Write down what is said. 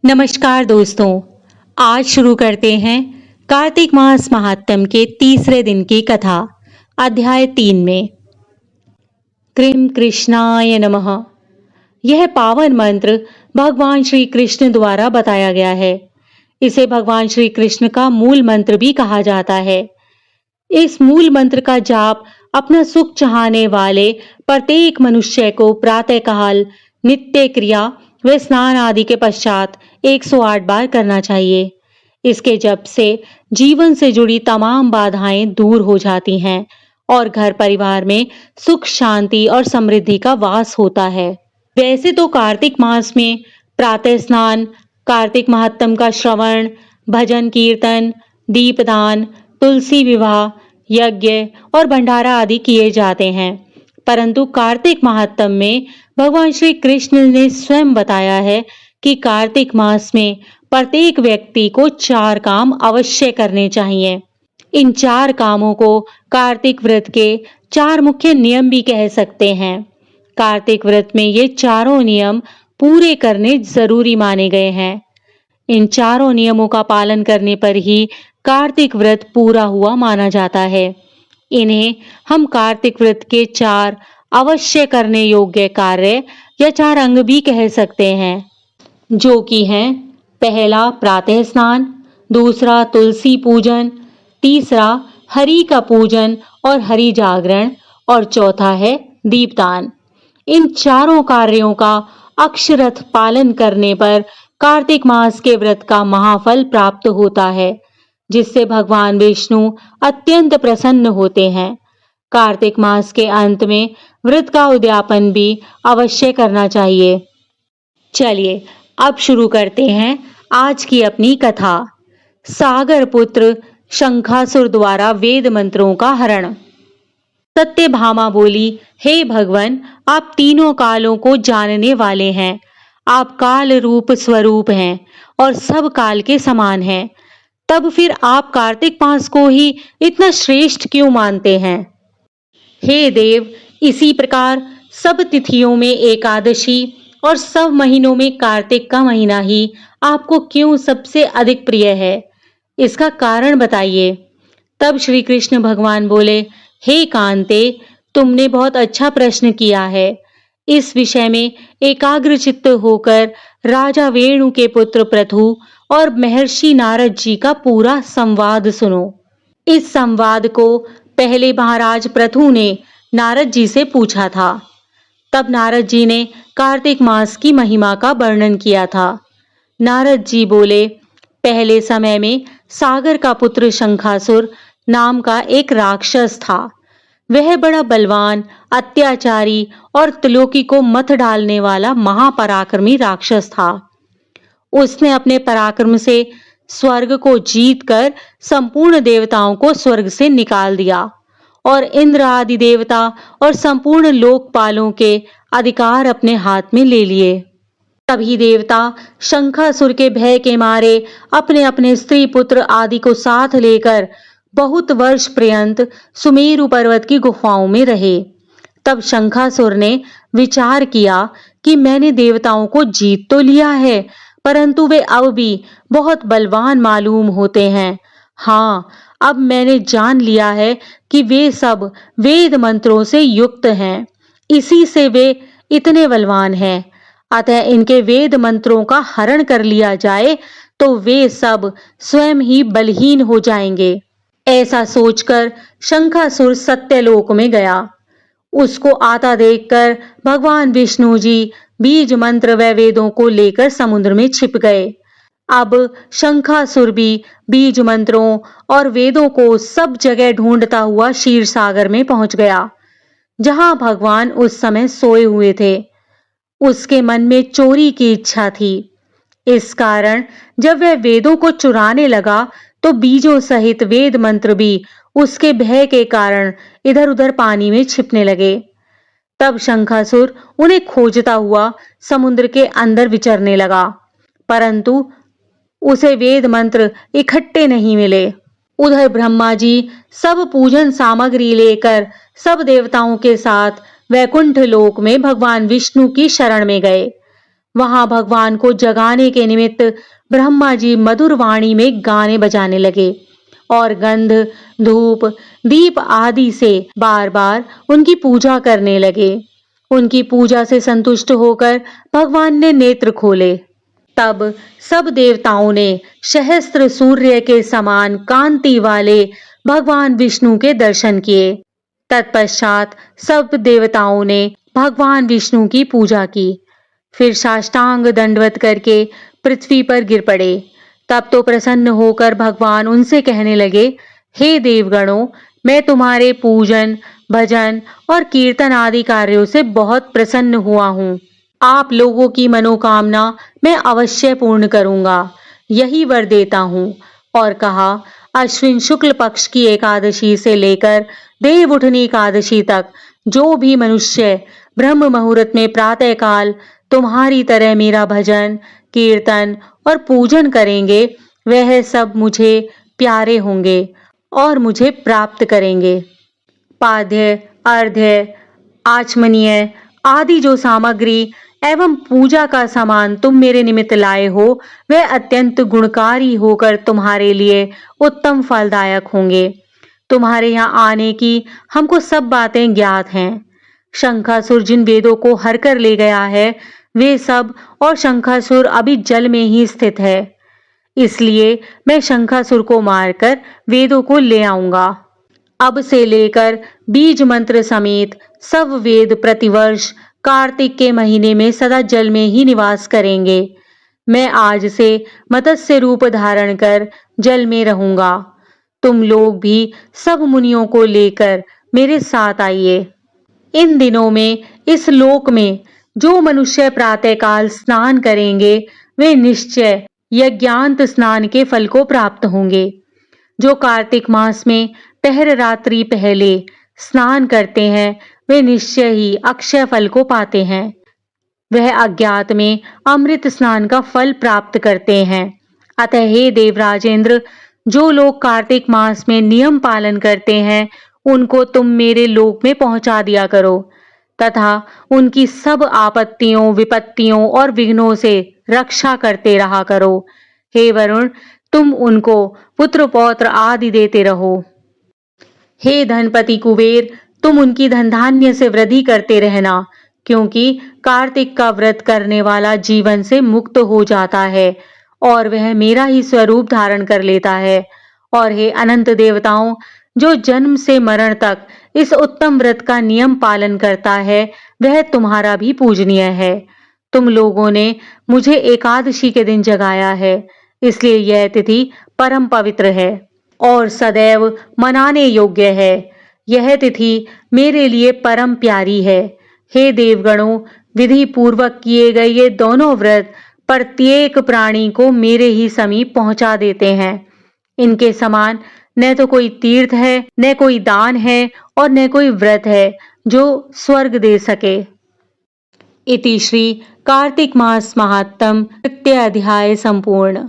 नमस्कार दोस्तों। आज शुरू करते हैं कार्तिक मास महात्म के तीसरे दिन की कथा अध्याय 3 में। क्रीम कृष्णाय नमः। यह पावन मंत्र भगवान श्री कृष्ण द्वारा बताया गया है। इसे भगवान श्री कृष्ण का मूल मंत्र भी कहा जाता है। इस मूल मंत्र का जाप अपना सुख चाहने वाले प्रत्येक मनुष्य को प्रातःकाल नित्य क्रिया व स्नान आदि के पश्चात 108 बार करना चाहिए। इसके जप से जीवन से जुड़ी तमाम बाधाएं दूर हो जाती हैं और घर परिवार में सुख शांति और समृद्धि का वास होता है। वैसे तो कार्तिक मास में प्रातः स्नान, कार्तिक महात्म का श्रवण, भजन कीर्तन, दीपदान, तुलसी विवाह, यज्ञ और भंडारा आदि किए जाते हैं, परंतु कार्तिक महात्म में भगवान श्री कृष्ण ने स्वयं बताया है कि कार्तिक मास में प्रत्येक व्यक्ति को 4 काम अवश्य करने चाहिए। इन 4 कामों को कार्तिक व्रत के 4 मुख्य नियम भी कह सकते हैं। कार्तिक व्रत में ये चारों नियम पूरे करने जरूरी माने गए हैं। इन चारों नियमों का पालन करने पर ही कार्तिक व्रत पूरा हुआ माना जाता है। इन्हें हम कार्तिक व्रत के 4 अवश्य करने योग्य कार्य या 4 अंग भी कह सकते हैं, जो कि हैं पहला प्रातः स्नान, दूसरा तुलसी पूजन, तीसरा हरि का पूजन और हरि जागरण और चौथा है दीपदान। इन चारों कार्यों का अक्षरशः पालन करने पर कार्तिक मास के व्रत का महाफल प्राप्त होता है, जिससे भगवान विष्णु अत्यंत प्रसन्न होते हैं। कार्तिक मास के अंत में व्रत का उद्यापन भी अवश्य करना चाहिए। चलिए अब शुरू करते हैं आज की अपनी कथा। सागर पुत्र शंखासुर द्वारा वेद मंत्रों का हरण। सत्यभामा बोली, हे भगवान, आप तीनों कालों को जानने वाले हैं। आप काल रूप स्वरूप हैं और सब काल के समान हैं। तब फिर आप कार्तिक मास को ही इतना श्रेष्ठ क्यों मानते हैं? हे देव, इसी प्रकार सब तिथियों में एकादशी और सब महीनों में कार्तिक का महीना ही आपको क्यों सबसे अधिक प्रिय है? इसका कारण बताइए। तब श्री कृष्ण भगवान बोले, हे कांते, तुमने बहुत अच्छा प्रश्न किया है। इस विषय में एकाग्र चित्त होकर राजा वेणु के पुत्र पृथु और महर्षि नारद जी का पूरा संवाद सुनो। इस संवाद को पहले महाराज पृथु ने नारद जी से पूछा था। तब नारद जी ने कार्तिक मास की महिमा का वर्णन किया था। नारद जी बोले, पहले समय में सागर का पुत्र शंखासुर नाम का एक राक्षस था। वह बड़ा बलवान, अत्याचारी और त्रिलोकी को मत डालने वाला महापराक्रमी राक्षस था। उसने अपने पराक्रम से स्वर्ग को जीतकर संपूर्ण देवताओं को स्वर्ग से निकाल दिया और इंद्र आदि देवता और संपूर्ण लोकपालों के अधिकार अपने हाथ में ले लिए। तभी देवता शंखासुर के भय के मारे अपने अपने स्त्री पुत्र आदि को साथ लेकर बहुत वर्ष पर्यंत सुमेरु पर्वत की गुफाओं में रहे। तब शंखासुर ने विचार किया कि मैंने देवताओं को जीत तो लिया है, परंतु वे अब भी बहुत बलवान मालूम होते हैं। हाँ, अब मैंने जान लिया है कि वे सब वेद मंत्रों से युक्त हैं, इसी से वे इतने बलवान हैं। अतः इनके वेद मंत्रों का हरण कर लिया जाए तो वे सब स्वयं ही बलहीन हो जाएंगे। ऐसा सोचकर शंखासुर सत्यलोक में गया। उसको आता देखकर भगवान विष्णु जी बीज मंत्र व वेदों को लेकर समुद्र में छिप गए। अब शंखासुर भी बीज मंत्रों और वेदों को सब जगह ढूंढता हुआ क्षीर सागर में पहुंच गया, जहां भगवान उस समय सोए हुए थे। उसके मन में चोरी की इच्छा थी। इस कारण जब वह वेदों को चुराने लगा तो बीजों सहित वेद मंत्र भी उसके भय के कारण इधर उधर पानी में छिपने लगे। तब शंखासुर उन्हें खोजता हुआ समुद्र के अंदर विचरने लगा, परंतु उसे वेद मंत्र इकट्ठे नहीं मिले। उधर ब्रह्मा जी सब पूजन सामग्री लेकर सब देवताओं के साथ वैकुंठ लोक में भगवान विष्णु की शरण में गए। वहां भगवान को जगाने के निमित्त ब्रह्मा जी मधुर वाणी में गाने बजाने लगे और गंध, धूप, दीप आदि से बार बार उनकी पूजा करने लगे। उनकी पूजा से संतुष्ट होकर भगवान ने नेत्र खोले। तब सब देवताओं ने सहस्त्र सूर्य के समान कांति वाले भगवान विष्णु के दर्शन किए। तत्पश्चात सब देवताओं ने भगवान विष्णु की पूजा की, फिर साष्टांग दंडवत करके पृथ्वी पर गिर पड़े। तब तो प्रसन्न होकर भगवान उनसे कहने लगे, हे देवगणों, मैं तुम्हारे पूजन, भजन और कीर्तन आदि कार्यों से बहुत प्रसन्न हुआ हूँ। आप लोगों की मनोकामना मैं अवश्य पूर्ण करूंगा, यही वर देता हूँ। और कहा, अश्विन शुक्ल पक्ष की एकादशी से लेकर देव उठनी एकादशी तक जो भी मनुष्य ब्रह्म मुहूर्त में प्रातःकाल तुम्हारी तरह मेरा भजन, कीर्तन और पूजन करेंगे, वह सब मुझे प्यारे होंगे और मुझे प्राप्त करेंगे। पाद्य, अर्घ्य, आचमनीय आदि जो सामग्री एवं पूजा का सामान तुम मेरे निमित्त लाए हो, वह अत्यंत गुणकारी होकर तुम्हारे लिए उत्तम फलदायक होंगे। तुम्हारे यहाँ आने की हमको सब बातें ज्ञात हैं। शंखासुर जिन वेदों को हर कर ले गया है, वे सब और शंखासुर अभी जल में ही स्थित है। इसलिए मैं शंखासुर को मारकर वेदों को ले आऊंगा। अब से लेकर बीज मंत्र समेत सब वेद प्रतिवर्ष कार्तिक के महीने में सदा जल में ही निवास करेंगे। मैं आज से मत्स्य रूप धारण कर जल में रहूंगा। तुम लोग भी सब मुनियों को लेकर मेरे साथ आइए। इन दिनों में इस लोक में जो मनुष्य प्रातःकाल स्नान करेंगे, वे निश्चय यज्ञांत स्नान के फल को प्राप्त होंगे। जो कार्तिक मास में पहर रात्रि पहले स्नान करते हैं, वे निश्चय ही अक्षय फल को पाते हैं। वह अज्ञात में अमृत स्नान का फल प्राप्त करते हैं। अतः हे देवराजेंद्र, जो लोग कार्तिक मास में नियम पालन करते हैं, उनको तुम मेरे लोक में पहुंचा दिया करो तथा उनकी सब आपत्तियों, विपत्तियों और विघ्नों से रक्षा करते रहा करो। हे वरुण, तुम उनको पुत्र पौत्र आदि देते रहो। हे धनपति कुबेर, तुम उनकी धन धान्य से वृद्धि करते रहना, क्योंकि कार्तिक का व्रत करने वाला जीवन से मुक्त हो जाता है और वह मेरा ही स्वरूप धारण कर लेता है। और हे अनंत देवताओं, जो जन्म से मरण तक इस उत्तम व्रत का नियम पालन करता है, वह तुम्हारा भी पूजनीय है। तुम लोगों ने मुझे एकादशी के दिन जगाया है, इसलिए यह तिथि परम पवित्र है और सदैव मनाने योग्य है। यह तिथि मेरे लिए परम प्यारी है। हे देवगणों, विधि पूर्वक किए गए ये दोनों व्रत प्रत्येक प्राणी को मेरे ही समीप पहुंचा देते हैं। इनके समान न तो कोई तीर्थ है, न कोई दान है और न कोई व्रत है जो स्वर्ग दे सके। इति श्री कार्तिक मास महात्म तृतीय अध्याय संपूर्ण।